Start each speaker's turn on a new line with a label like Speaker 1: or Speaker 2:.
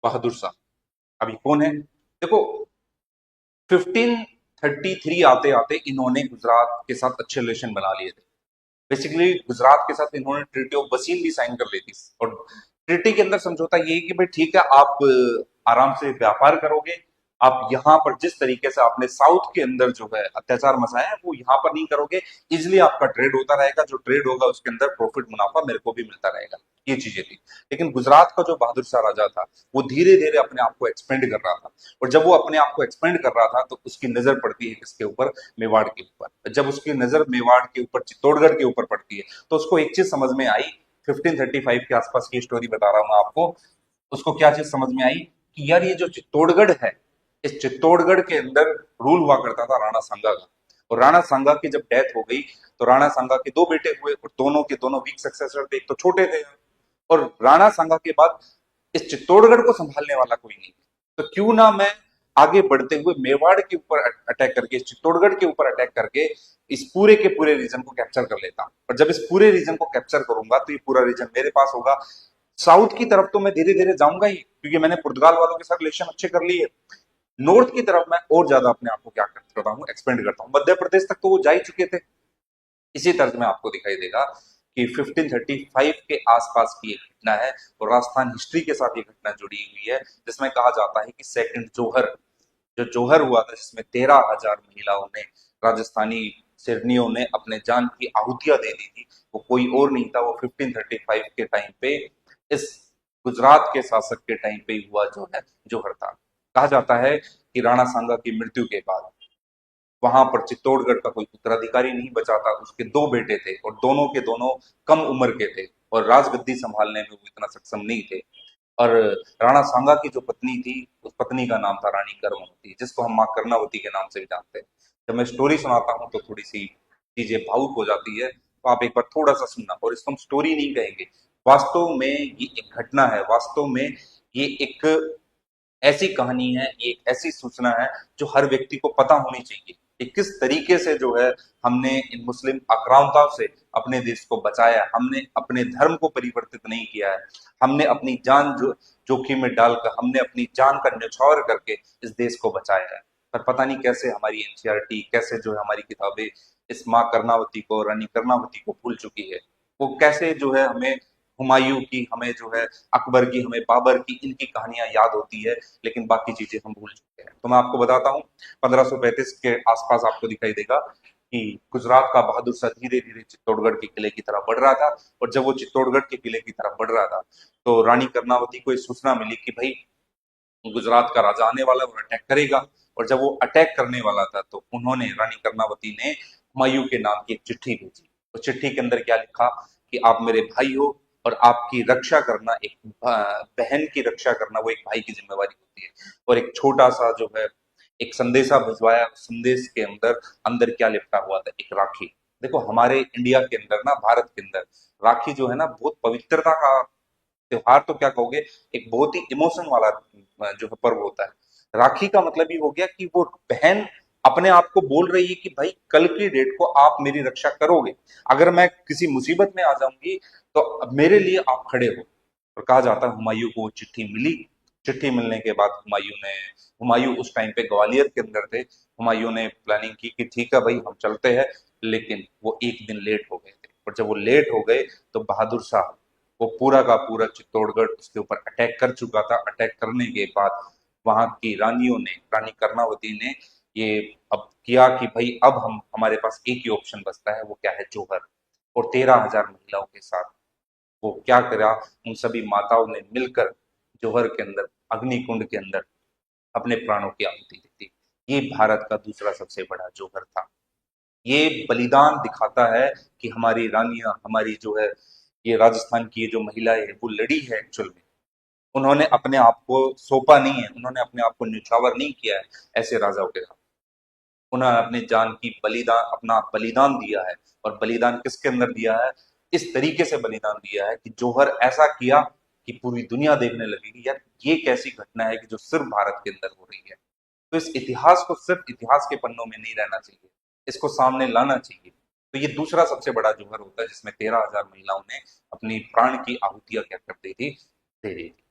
Speaker 1: बहादुर शाह। अभी कौन है? देखो, 1533 आते आते इन्होंने गुजरात के साथ अच्छे रिलेशन बना लिए थे। बेसिकली गुजरात के साथ इन्होंने ट्रीटी ऑफ बसीन भी साइन कर ली थी। और ट्रीटी के अंदर समझौता ये है कि भाई ठीक है, आप आराम से व्यापार करोगे, आप यहाँ पर जिस तरीके से आपने साउथ के अंदर जो है अत्याचार मचाया है वो यहाँ पर नहीं करोगे। इजिली आपका ट्रेड होता रहेगा, जो ट्रेड होगा उसके अंदर प्रॉफिट मुनाफा मेरे को भी मिलता रहेगा। ये चीजें थी। लेकिन गुजरात का जो बहादुर शाह राजा था वो धीरे धीरे अपने आप को एक्सपेंड कर रहा था। और जब वो अपने आप को एक्सपेंड कर रहा था तो उसकी नजर पड़ती है किसके ऊपर? मेवाड़ के ऊपर। जब उसकी नजर मेवाड़ के ऊपर, चित्तौड़गढ़ के ऊपर पड़ती है, तो उसको एक चीज समझ में आई। 1535 के आसपास की स्टोरी बता रहा हूं आपको। उसको क्या चीज समझ में आई कि यार ये जो चित्तौड़गढ़ है, इस चित्तौड़गढ़ के अंदर रूल हुआ करता था राणा सांगा का। और राणा सांगा की जब डेथ हो गई तो राणा सांगा के दो बेटे हुए और दोनों के दोनों वीक सक्सेसर थे। एक तो छोटे थे और राणा सांगा के बाद इस चित्तौड़गढ़ को संभालने वाला कोई नहीं। तो क्यों ना मैं आगे बढ़ते हुए मेवाड़ के ऊपर अटैक करके, इस चित्तौड़गढ़ के ऊपर अटैक करके इस पूरे के पूरे रीजन को कैप्चर कर लेता हूं। और जब इस पूरे रीजन को कैप्चर करूंगा तो ये पूरा रीजन मेरे पास होगा। साउथ की तरफ तो मैं धीरे धीरे जाऊंगा ही, क्योंकि मैंने पुर्तगाल वालों के साथ रिलेशन अच्छे कर लिए। नॉर्थ की तरफ मैं और ज्यादा अपने आप को क्या करता हूँ, एक्सपेंड करता हूँ। मध्य प्रदेश तक तो वो जा ही चुके थे। इसी तर्ज में आपको दिखाई देगा कि 1535 के आसपास की एक घटना है और राजस्थान हिस्ट्री के साथ ये घटना जुड़ी हुई है, जिसमें कहा जाता है कि सेकंड जोहर, जो जोहर हुआ था जिसमें 13,000 महिलाओं ने, राजस्थानी सिरनियों ने अपने जान की आहुतियां दे दी थी, वो कोई और नहीं था, वो 1535 के टाइम पे इस गुजरात के शासक के टाइम पे ही हुआ जो है जोहर था। कहा जाता है कि राणा सांगा की मृत्यु के बाद वहां पर चित्तौड़गढ़ का कोई उत्तराधिकारी नहीं बचा था। उसके दो बेटे थे और दोनों के दोनों कम उम्र के थे और राजगद्दी संभालने में वो इतना सक्षम नहीं थे। और राणा सांगा की जो पत्नी थी, उस पत्नी का नाम था रानी कर्मवती, जिसको हम मां कर्णावती के नाम से भी जानते हैं। जब मैं स्टोरी सुनाता हूँ तो थोड़ी सी चीजें भावुक हो जाती है, तो आप एक बार थोड़ा सा सुनना। और इसको हम स्टोरी नहीं कहेंगे, वास्तव में ये एक घटना है, वास्तव में ये एक ऐसी कहानी है, ये एक ऐसी सूचना है जो हर व्यक्ति को पता होनी चाहिए कि किस तरीके से जो है हमने इन मुस्लिम आक्रांताओं से अपने देश को बचाया। हमने अपने धर्म को परिवर्तित नहीं किया है, हमने अपनी जान जो जोखिम में डालकर, हमने अपनी जान का न्यौछावर करके इस देश को बचाया है। पर पता नहीं कैसे हमारी एनसीईआरटी, कैसे जो है हमारी किताबें इस माँ कर्णावती को, रानी कर्णावती को भूल चुकी है। वो कैसे जो है हमें हुमायूं की, हमें जो है अकबर की, हमें बाबर की, इनकी कहानियां याद होती है, लेकिन बाकी चीजें हम भूल चुके हैं। तो मैं आपको बताता हूँ, 1535 के आसपास आपको दिखाई देगा कि गुजरात का बहादुर शाह धीरे धीरे चित्तौड़गढ़ के किले की तरफ बढ़ रहा था। और जब वो चित्तौड़गढ़ के किले की तरफ बढ़ रहा था तो रानी कर्णावती को एक सूचना मिली कि भाई गुजरात का राजा आने वाला है और अटैक करेगा। और जब वो अटैक करने वाला था तो उन्होंने, रानी कर्णावती ने हुमायूं के नाम की एक चिट्ठी भेजी। उस चिट्ठी के अंदर क्या लिखा कि आप मेरे भाई हो और आपकी रक्षा करना, एक बहन की रक्षा करना वो एक भाई की जिम्मेवारी होती है। और एक छोटा सा जो है एक संदेशा भिजवाया। उस संदेश के अंदर अंदर क्या लिपटा हुआ था? एक राखी। देखो, हमारे इंडिया के अंदर ना, भारत के अंदर राखी जो है ना बहुत पवित्रता का त्योहार तो क्या कहोगे, एक बहुत ही इमोशन वाला जो है पर्व होता है। राखी का मतलब ही हो गया कि वो बहन अपने आप को बोल रही है कि भाई कल की डेट को आप मेरी रक्षा करोगे, अगर मैं किसी मुसीबत में आ जाऊंगी तो मेरे लिए आप खड़े हो। और कहा जाता है हुमायूं को वो चिट्ठी मिली। चिट्ठी मिलने के बाद हुमायूं उस टाइम पे ग्वालियर के अंदर थे। हुमायूं ने प्लानिंग की कि ठीक है भाई हम चलते हैं, लेकिन वो एक दिन लेट हो गए थे। और जब वो लेट हो गए तो बहादुर शाह, वो पूरा का पूरा चित्तौड़गढ़ उसके ऊपर अटैक कर चुका था। अटैक करने के बाद वहां की रानियों ने, रानी कर्णावती ने ये अब किया कि भाई अब हम, हमारे पास एक ही ऑप्शन बचता है, वो क्या है? जोहर। और 13,000 महिलाओं के साथ वो क्या करा, उन सभी माताओं ने मिलकर जोहर के अंदर, अग्निकुंड के अंदर अपने प्राणों की आहुति दी थी। ये भारत का दूसरा सबसे बड़ा जोहर था। ये बलिदान दिखाता है कि हमारी रानियां, हमारी जो है ये राजस्थान की ये जो महिलाएं हैं वो लड़ी है एक्चुअल में। उन्होंने अपने आप को सौंपा नहीं है, उन्होंने अपने आप को न्यौछावर नहीं किया है ऐसे राजाओं के साथ। उन्होंने अपनी जान की बलिदान, अपना बलिदान दिया है। और बलिदान किसके अंदर दिया है? इस तरीके से बलिदान दिया है कि जौहर ऐसा किया कि पूरी दुनिया देखने लगी कि यार ये कैसी घटना है कि जो सिर्फ भारत के अंदर हो रही है। तो इस इतिहास को सिर्फ इतिहास के पन्नों में नहीं रहना चाहिए, इसको सामने लाना चाहिए। तो ये दूसरा सबसे बड़ा जौहर होता है जिसमें 13,000 महिलाओं ने अपनी प्राण की आहुतियां क्या कर दी थी, दे दी थी।